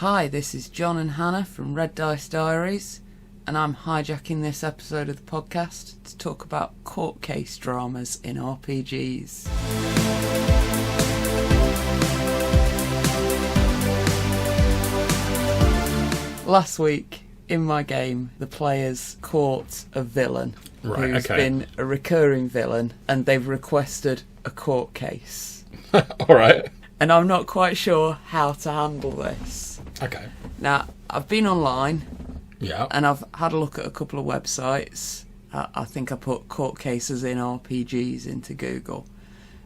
Hi, this is John and Hannah from Red Dice Diaries, and I'm hijacking this episode of the podcast to talk about court case dramas in RPGs. Last week, in my game, the players caught a villain who's been a recurring villain, and they've requested a court case. Alright. And I'm not quite sure how to handle this. Okay. Now, I've been online, and I've had a look at a couple of websites. I think I put court cases in RPGs into Google.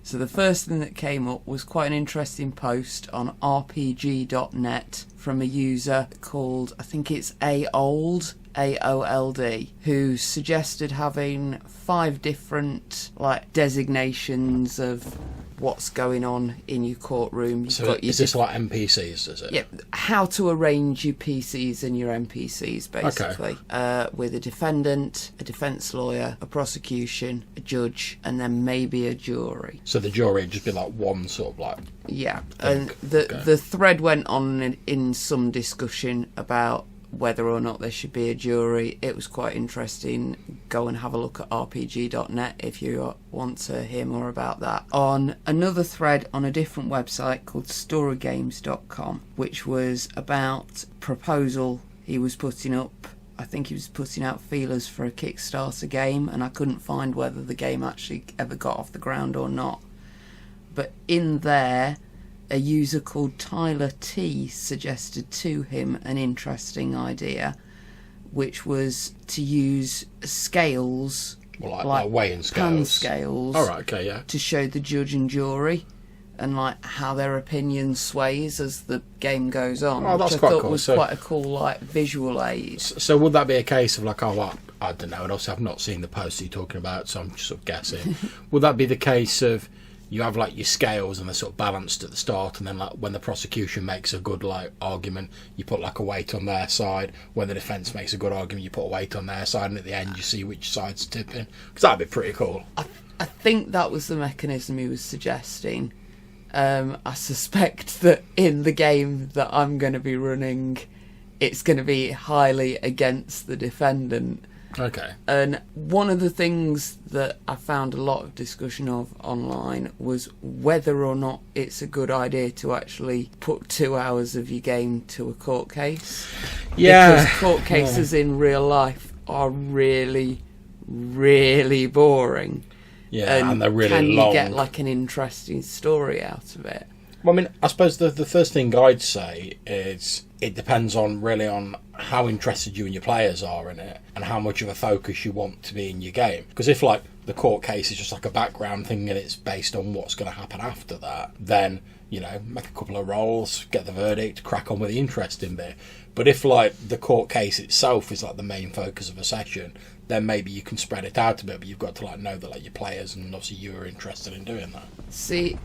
So the first thing that came up was quite an interesting post on rpg.net from a user called, I think it's AOLD, AOLD, who suggested having 5 different designations of what's going on in your courtroom. So is this like NPCs, is it? Yeah, how to arrange your PCs and your NPCs, basically. Okay. With a defendant, a defence lawyer, a prosecution, a judge, and then maybe a jury. So the jury would just be like one sort of like... Yeah, and the thread went on in some discussion about whether or not there should be a jury. It was quite interesting. Go and have a look at rpg.net if you want to hear more about that. On another thread on a different website called storygames.com, which was about a proposal he was putting up. I think he was putting out feelers for a Kickstarter game, and I couldn't find whether the game actually ever got off the ground or not. But in there, a user called Tyler T suggested to him an interesting idea, which was to use scales, like weighing scales, pan scales, to show the judge and jury and how their opinion sways as the game goes on. Oh, that's which I quite thought cool. was quite a cool visual aid. So would that be a case of I don't know, and obviously I've not seen the post you're talking about, so I'm just sort of guessing. Would that be the case of you have your scales and they're sort of balanced at the start, and then when the prosecution makes a good argument, you put a weight on their side. When the defence makes a good argument, you put a weight on their side, and at the end you see which side's tipping? Because that'd be pretty cool. I think that was the mechanism he was suggesting. I suspect that in the game that I'm going to be running, it's going to be highly against the defendant. Okay. And one of the things that I found a lot of discussion of online was whether or not it's a good idea to actually put 2 hours of your game to a court case. Yeah. Because court cases in real life are really, really boring. Yeah, and they're really long. Can you get an interesting story out of it? Well, I mean, I suppose the first thing I'd say is it depends on how interested you and your players are in it, and how much of a focus you want to be in your game. Because if the court case is just a background thing and it's based on what's going to happen after that, then make a couple of rolls, get the verdict, crack on with the interesting bit. But if the court case itself is the main focus of a session, then maybe you can spread it out a bit, but you've got to know that your players and obviously you are interested in doing that. See,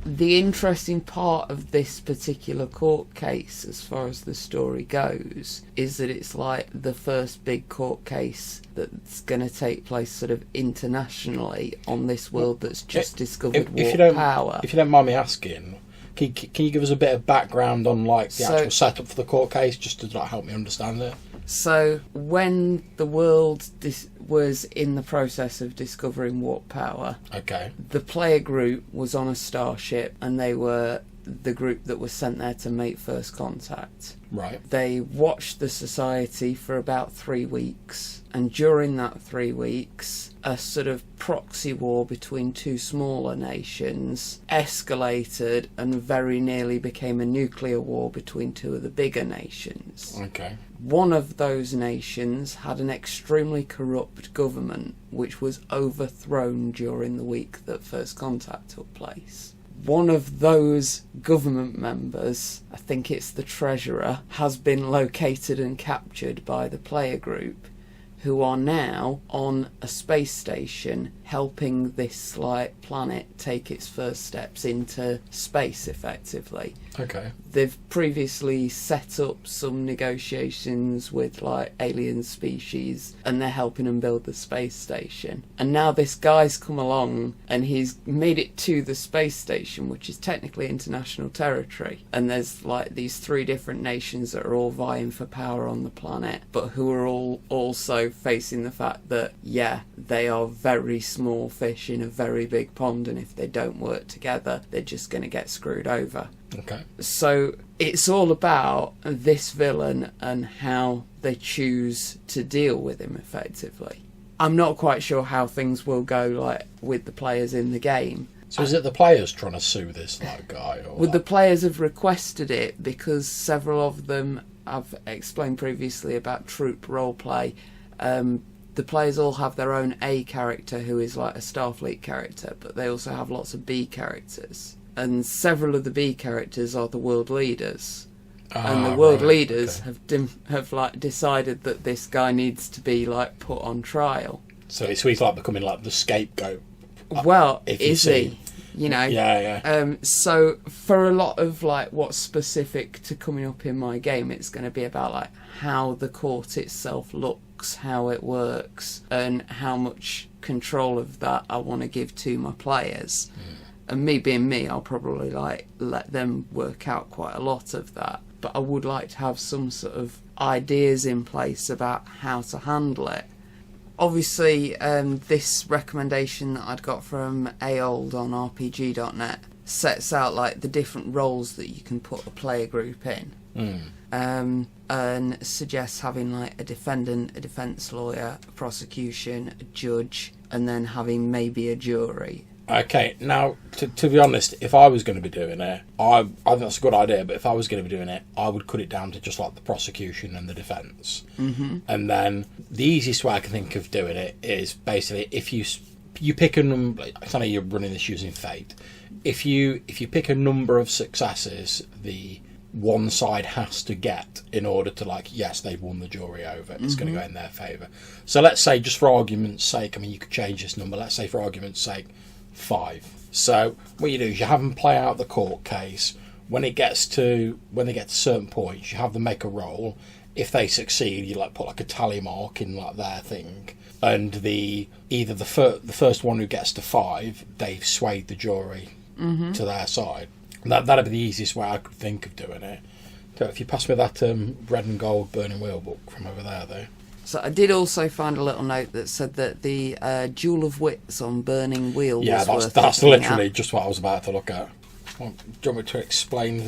the interesting part of this particular court case, as far as the story goes, is that it's the first big court case that's going to take place sort of internationally on this world that's just discovered warp power. If you don't mind me asking, can you give us a bit of background on the actual setup for the court case, just to help me understand it? So when the world was in the process of discovering warp power, the player group was on a starship, and they were the group that was sent there to make first contact. Right. They watched the society for about 3 weeks, and during that 3 weeks, a sort of proxy war between 2 smaller nations escalated and very nearly became a nuclear war between 2 of the bigger nations. Okay. One of those nations had an extremely corrupt government, which was overthrown during the week that first contact took place. One of those government members, I think it's the treasurer, has been located and captured by the player group, who are now on a space station helping this like planet take its first steps into space effectively. Okay. They've previously set up some negotiations with like alien species and they're helping them build the space station. And now this guy's come along and he's made it to the space station, which is technically international territory. And there's like these 3 different nations that are all vying for power on the planet, but who are all also facing the fact that, yeah, they are very small fish in a very big pond, and if they don't work together, they're just going to get screwed over. Okay. So it's all about this villain and how they choose to deal with him effectively. I'm not quite sure how things will go like with the players in the game. So is it the players trying to sue this like guy? Or Well, the players have requested it because several of them, I've explained previously about troop roleplay. The players all have their own A character who is like a Starfleet character, but they also have lots of B characters. And several of the B characters are the world leaders. And the world leaders have like decided that this guy needs to be like put on trial. So he's like becoming like the scapegoat. Well, is he? You know? Yeah. So for a lot of like what's specific to coming up in my game, it's going to be about like how the court itself looks, how it works, and how much control of that I want to give to my players. And me being me, I'll probably like let them work out quite a lot of that. But I would like to have some sort of ideas in place about how to handle it. Obviously, this recommendation that I'd got from Aold on RPG.net sets out like the different roles that you can put a player group in, and suggests having like a defendant, a defence lawyer, a prosecution, a judge, and then having maybe a jury. Okay, now, to be honest, if I was going to be doing it, I think that's a good idea, but if I was going to be doing it, I would cut it down to just like the prosecution and the defence. Mm-hmm. And then the easiest way I can think of doing it is basically if you pick a number, I know you're running this using fate, if you pick a number of successes, the one side has to get in order to like, yes, they've won the jury over, it's going to go in their favour. So let's say, just for argument's sake, I mean, you could change this number, let's say for argument's sake, 5. So what you do is you have them play out the court case. When it gets to certain points, you have them make a roll. If they succeed, you like put like a tally mark in like their thing, and either the first one who gets to 5, they've swayed the jury to their side. That'd be the easiest way I could think of doing it. So if you pass me that red and gold burning wheel book from over there, though. So I did also find a little note that said that the Duel of Wits on Burning Wheel was worth that's looking literally at. just what I was about to look at. Well, do you want me to explain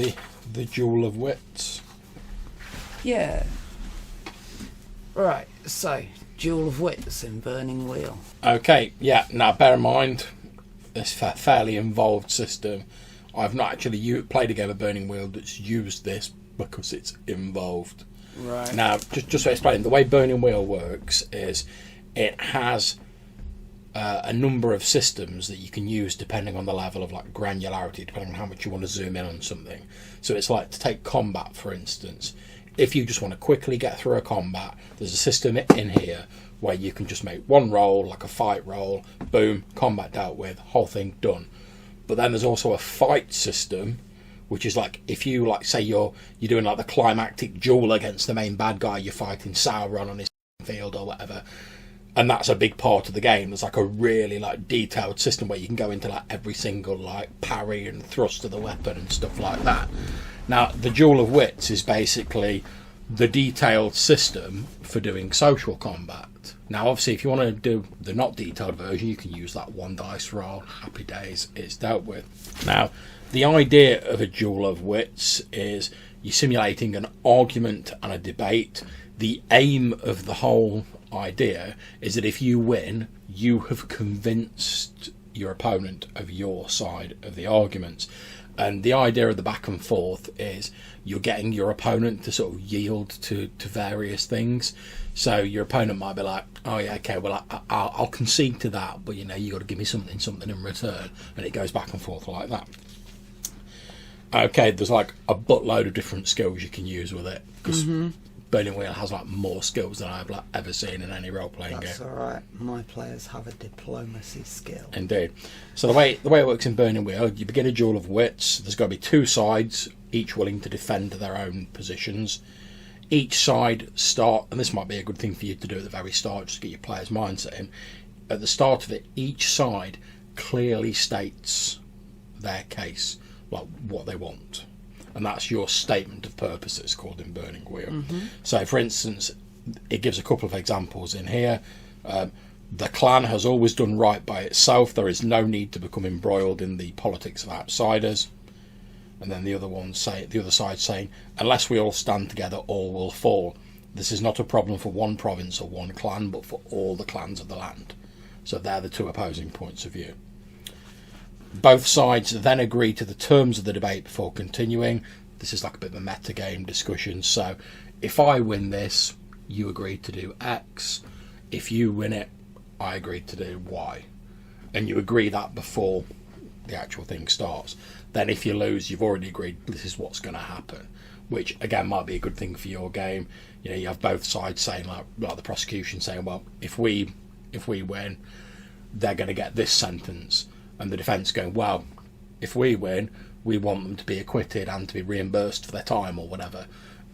the Duel of Wits? Yeah. Right, so Duel of Wits in Burning Wheel. Okay, yeah, now bear in mind, it's a fairly involved system. I've not actually played a game of Burning Wheel that's used this because it's involved. Right. Now, just to explain, the way Burning Wheel works is it has a number of systems that you can use depending on the level of like granularity, depending on how much you want to zoom in on something. So it's like, to take combat, for instance. If you just want to quickly get through a combat, there's a system in here where you can just make one roll, like a fight roll, boom, combat dealt with, whole thing done. But then there's also a fight system, which is like, if you like say you're doing like the climactic duel against the main bad guy, you're fighting Sauron on his field or whatever, and that's a big part of the game. There's like a really like detailed system where you can go into like every single like parry and thrust of the weapon and stuff like that. Now the Duel of Wits is basically the detailed system for doing social combat. Now obviously if you want to do the not detailed version, you can use that one dice roll, happy days, it's dealt with. Now the idea of a Duel of Wits is you're simulating an argument and a debate. The aim of the whole idea is that if you win, you have convinced your opponent of your side of the argument. And the idea of the back and forth is you're getting your opponent to sort of yield to various things. So your opponent might be like, oh yeah, okay, well I'll concede to that, but you know, you got to give me something in return, and it goes back and forth like that. Okay, there's like a buttload of different skills you can use with it, because Burning Wheel has like more skills than I've like ever seen in any role-playing game. That's alright. My players have a diplomacy skill. Indeed. So the way it works in Burning Wheel, you begin a duel of wits. There's got to be two sides, each willing to defend their own positions. Each side start, and this might be a good thing for you to do at the very start, just to get your player's mindset in. At the start of it, each side clearly states their case, like what they want. And that's your statement of purpose, it's called in Burning Wheel. Mm-hmm. So, for instance, it gives a couple of examples in here. The clan has always done right by itself. There is no need to become embroiled in the politics of outsiders. And then the other side saying, unless we all stand together, all will fall. This is not a problem for one province or one clan, but for all the clans of the land. So they're the two opposing points of view. Both sides then agree to the terms of the debate before continuing. This is like a bit of a metagame discussion. So if I win this, you agree to do X. If you win it, I agree to do Y. And you agree that before the actual thing starts. Then if you lose, you've already agreed this is what's going to happen. Which, again, might be a good thing for your game. You know, you have both sides saying, like the prosecution saying, well, if we win, they're going to get this sentence. And the defence going, well, if we win, we want them to be acquitted and to be reimbursed for their time or whatever.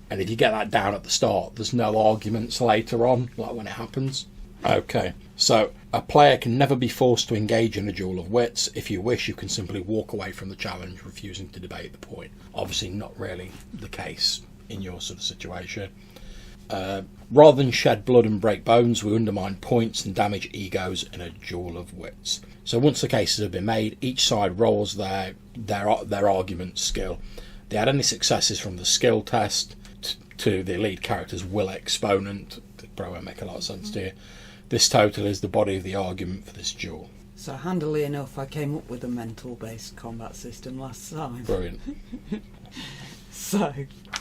And if you get that down at the start, there's no arguments later on, like when it happens. Okay, so a player can never be forced to engage in a duel of wits. If you wish, you can simply walk away from the challenge, refusing to debate the point. Obviously not really the case in your sort of situation. Rather than shed blood and break bones, we undermine points and damage egos in a duel of wits. So once the cases have been made, each side rolls their argument skill. They add any successes from the skill test to the lead character's will exponent. It probably won't make a lot of sense to you. This total is the body of the argument for this duel. So handily enough, I came up with a mental-based combat system last time. Brilliant. So,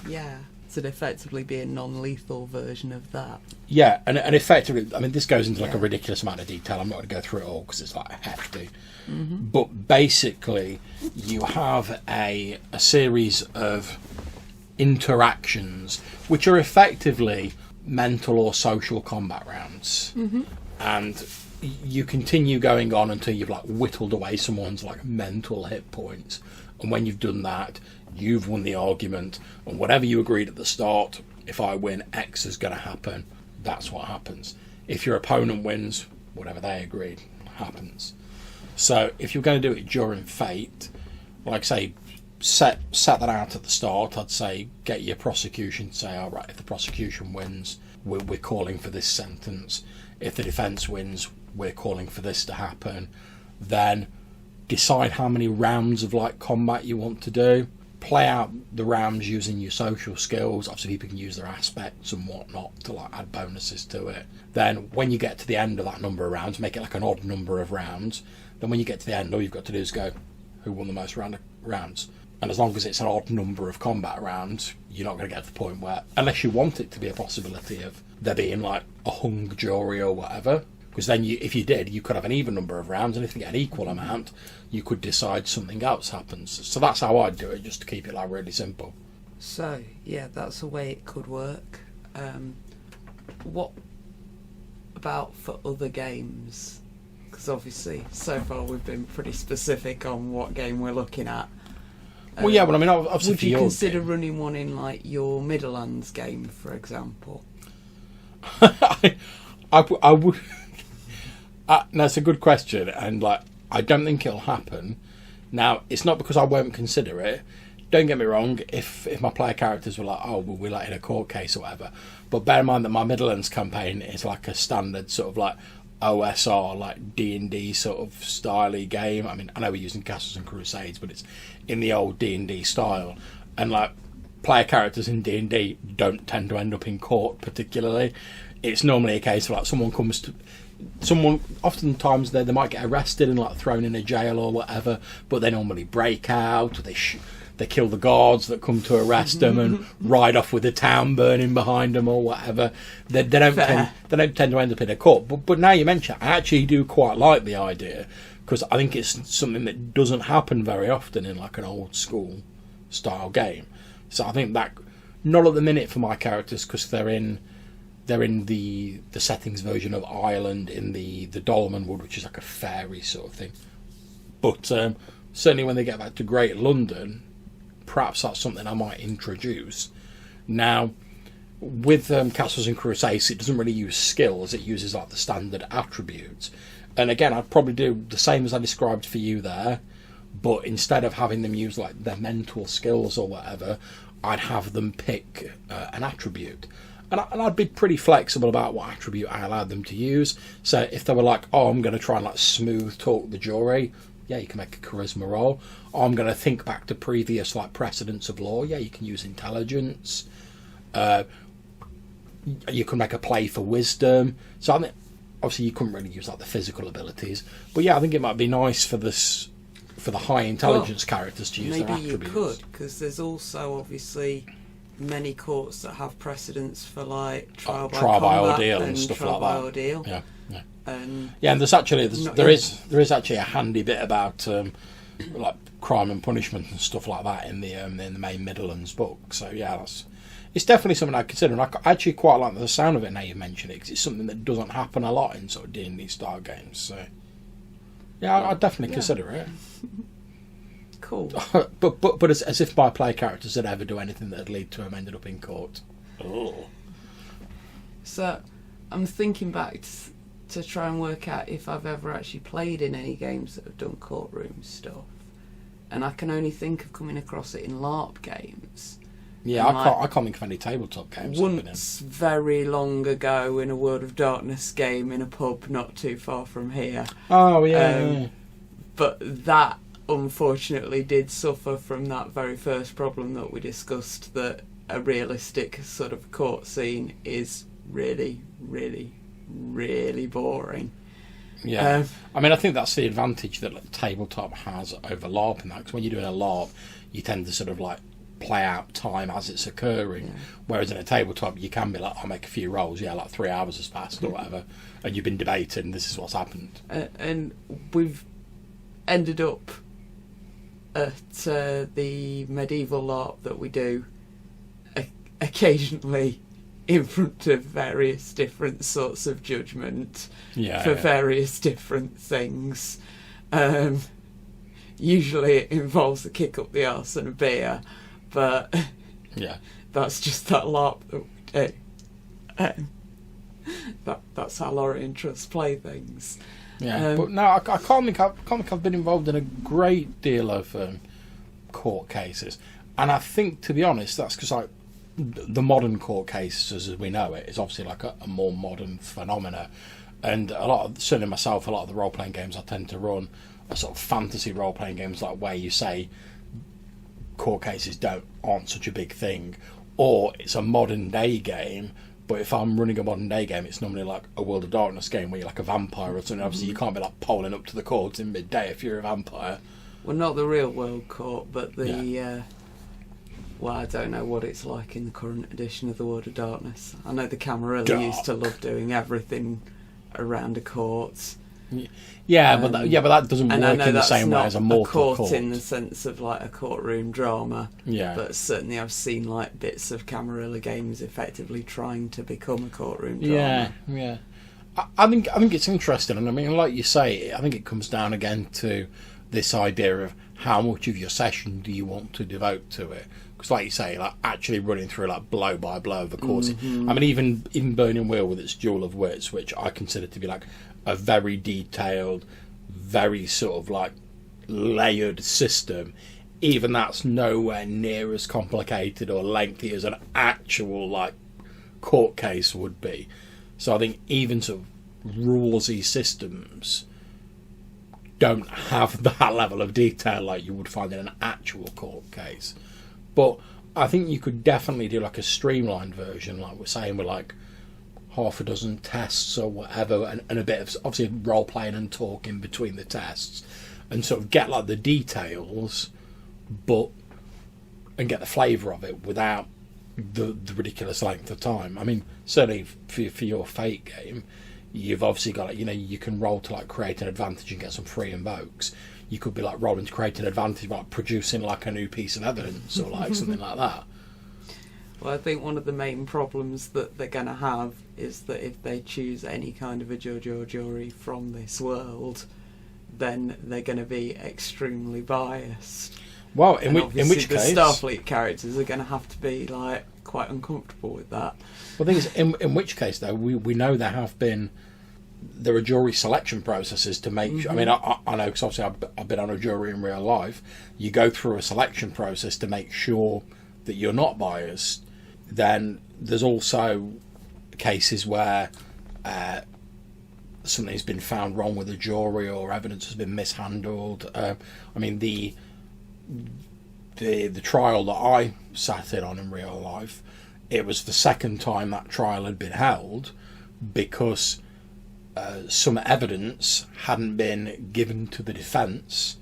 yeah. So it'd effectively be a non-lethal version of that. Yeah, and effectively, I mean, this goes into like a ridiculous amount of detail. I'm not going to go through it all because it's like hefty. Mm-hmm. But basically, you have a series of interactions which are effectively mental or social combat rounds. Mm-hmm. And you continue going on until you've like whittled away someone's like mental hit points. And when you've done that, you've won the argument, and whatever you agreed at the start, if I win, X is going to happen. That's what happens. If your opponent wins, whatever they agreed happens. So if you're going to do it during Fate, like say, set that out at the start. I'd say get your prosecution to say, all right, if the prosecution wins, we're calling for this sentence. If the defence wins, we're calling for this to happen. Then decide how many rounds of like combat you want to do. Play out the rounds using your social skills. Obviously people can use their aspects and whatnot to like add bonuses to it. Then when you get to the end of that number of rounds, make it like an odd number of rounds. Then when you get to the end, all you've got to do is go, who won the most rounds? And as long as it's an odd number of combat rounds, you're not going to get to the point where, unless you want it to be a possibility of there being like a hung jury or whatever, because then if you did, you could have an even number of rounds, and if you get an equal amount, you could decide something else happens. So that's how I'd do it, just to keep it like really simple. So, yeah, that's a way it could work. What about for other games? Because obviously, so far we've been pretty specific on what game we're looking at. Well, yeah, but I mean, obviously, would you consider running one in like your Middlelands game, for example? I would. That's a good question, and like I don't think it'll happen. Now, it's not because I won't consider it. Don't get me wrong. If my player characters were like, oh, well, we're like in a court case or whatever, but bear in mind that my Middlelands campaign is like a standard sort of like OSR, like D&D sort of styley game. I mean, I know we're using Castles and Crusades, but it's in the old D&D style, and like player characters in D&D don't tend to end up in court particularly. It's normally a case of like someone oftentimes they might get arrested and like thrown in a jail or whatever, but they normally break out, they kill the guards that come to arrest them and ride off with the town burning behind them or whatever. They don't tend to end up in a court. But now you mention it, I actually do quite like the idea, because I think it's something that doesn't happen very often in like an old school style game. So I think Not at the minute for my characters, because they're in the settings version of Ireland in the Dolmen Wood, which is like a fairy sort of thing. But certainly when they get back to Great London, perhaps that's something I might introduce. Now, with Castles and Crusades, it doesn't really use skills, it uses like the standard attributes. And again, I'd probably do the same as I described for you there, but instead of having them use like their mental skills or whatever, I'd have them pick an attribute. And I'd be pretty flexible about what attribute I allowed them to use. So if they were like, oh, I'm going to try and like smooth talk the jury, yeah, you can make a charisma roll. Or I'm going to think back to previous like precedents of law, yeah, you can use intelligence. You can make a play for wisdom. So I think obviously you couldn't really use like the physical abilities, but yeah, I think it might be nice for the high intelligence characters to use their attributes. Maybe you could, because there's also obviously many courts that have precedents for like trial by ordeal and stuff like that. Ordeal. Yeah. And there's there is actually a handy bit about like crime and punishment and stuff like that in the main Midlands book. So yeah, it's definitely something I'd consider. And I actually quite like the sound of it now you mention it, because it's something that doesn't happen a lot in sort of D&D style games. So yeah, I'd definitely consider it. Cool. but as if my player characters would ever do anything that'd lead to them ended up in court. Oh. So I'm thinking back to try and work out if I've ever actually played in any games that have done courtroom stuff, and I can only think of coming across it in LARP games. Yeah, I can't think of any tabletop games. Once, very long ago, in a World of Darkness game in a pub not too far from here. Oh, yeah. But that, unfortunately, did suffer from that very first problem that we discussed, that a realistic sort of court scene is really, really, really boring. Yeah. I mean, I think that's the advantage that like, tabletop has over LARP in that, because when you're doing a LARP, you tend to sort of like play out time as it's occurring, whereas in a tabletop you can be like, I'll make a few rolls, like 3 hours has passed or whatever, and you've been debating, this is what's happened. And we've ended up at the medieval LARP that we do occasionally in front of various different sorts of judgment for various different things. Usually it involves a kick up the arse and a beer, but that's just that LARP that we do. That's how Lorien Trusts play things. Yeah, but no, I can't think I've been involved in a great deal of court cases, and I think, to be honest, that's because like the modern court cases as we know it is obviously like a more modern phenomena, and certainly myself, a lot of the role playing games I tend to run are sort of fantasy role playing games, like where you say court cases aren't such a big thing, or it's a modern day game. But if I'm running a modern day game, it's normally like a World of Darkness game where you're like a vampire or something. Obviously, you can't be like polling up to the courts in midday if you're a vampire. Well, not the real world court, but the well, I don't know what it's like in the current edition of the World of Darkness. I know the Camarilla used to love doing everything around a court. But that doesn't work in the same way as a mortal court. In the sense of like a courtroom drama. Yeah. But certainly I've seen like bits of Camarilla games effectively trying to become a courtroom drama. Yeah. I think it's interesting, and I mean, like you say, I think it comes down again to this idea of how much of your session do you want to devote to it. Because, like you say, like actually running through like blow by blow of a course. I mean, even Burning Wheel with its Duel of Wits, which I consider to be like a very detailed, very sort of like layered system, even that's nowhere near as complicated or lengthy as an actual like court case would be. So I think even sort of rulesy systems don't have that level of detail like you would find in an actual court case. But I think you could definitely do like a streamlined version, like we're saying, with like half a dozen tests or whatever, and a bit of obviously role playing and talking between the tests, and sort of get like the details, and get the flavour of it without the ridiculous length of time. I mean, certainly for your Fate game, you've obviously got you can roll to like create an advantage and get some free invokes. You could be like rolling to create an advantage by like, producing like a new piece of evidence or like something like that. Well, I think one of the main problems that they're going to have is that if they choose any kind of a judge or jury from this world, then they're going to be extremely biased. Well, in which the case, Starfleet characters are going to have to be like quite uncomfortable with that. Well, the thing is, in which case though, we know there are jury selection processes to make. I mean, I know because obviously I've been on a jury in real life. You go through a selection process to make sure that you're not biased. Then there's also cases where something's been found wrong with a jury or evidence has been mishandled. I mean, the trial that I sat in real life, it was the second time that trial had been held because some evidence hadn't been given to the defence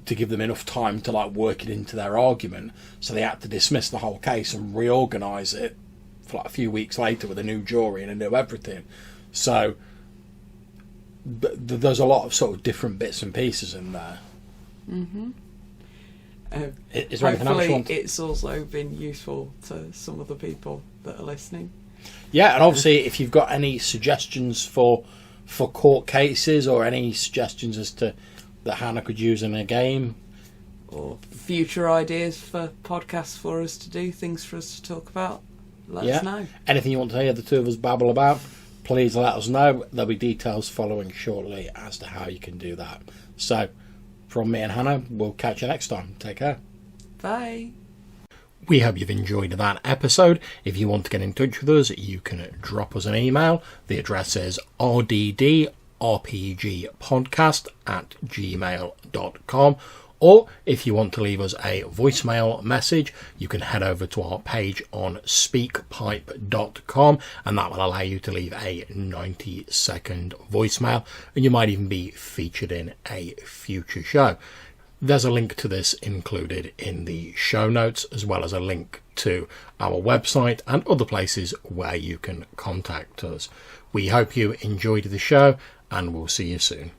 to give them enough time to like work it into their argument, so they had to dismiss the whole case and reorganise it for like a few weeks later with a new jury and a new everything. So there's a lot of sort of different bits and pieces in there. Is there anything else you want? It's also been useful to some of the people that are listening. Yeah, and obviously if you've got any suggestions for court cases or any suggestions as to that Hannah could use in a game, or future ideas for podcasts for us to do, things for us to talk about, let us know. Anything you want to hear the two of us babble about, please let us know. There'll be details following shortly as to how you can do that. So from me and Hannah, we'll catch you next time. Take care. Bye. We hope you've enjoyed that episode. If you want to get in touch with us, you can drop us an email. The address is rddrpgpodcast@gmail.com. Or if you want to leave us a voicemail message, you can head over to our page on speakpipe.com, and that will allow you to leave a 90-second voicemail, and you might even be featured in a future show. There's a link to this included in the show notes, as well as a link to our website and other places where you can contact us. We hope you enjoyed the show, and we'll see you soon.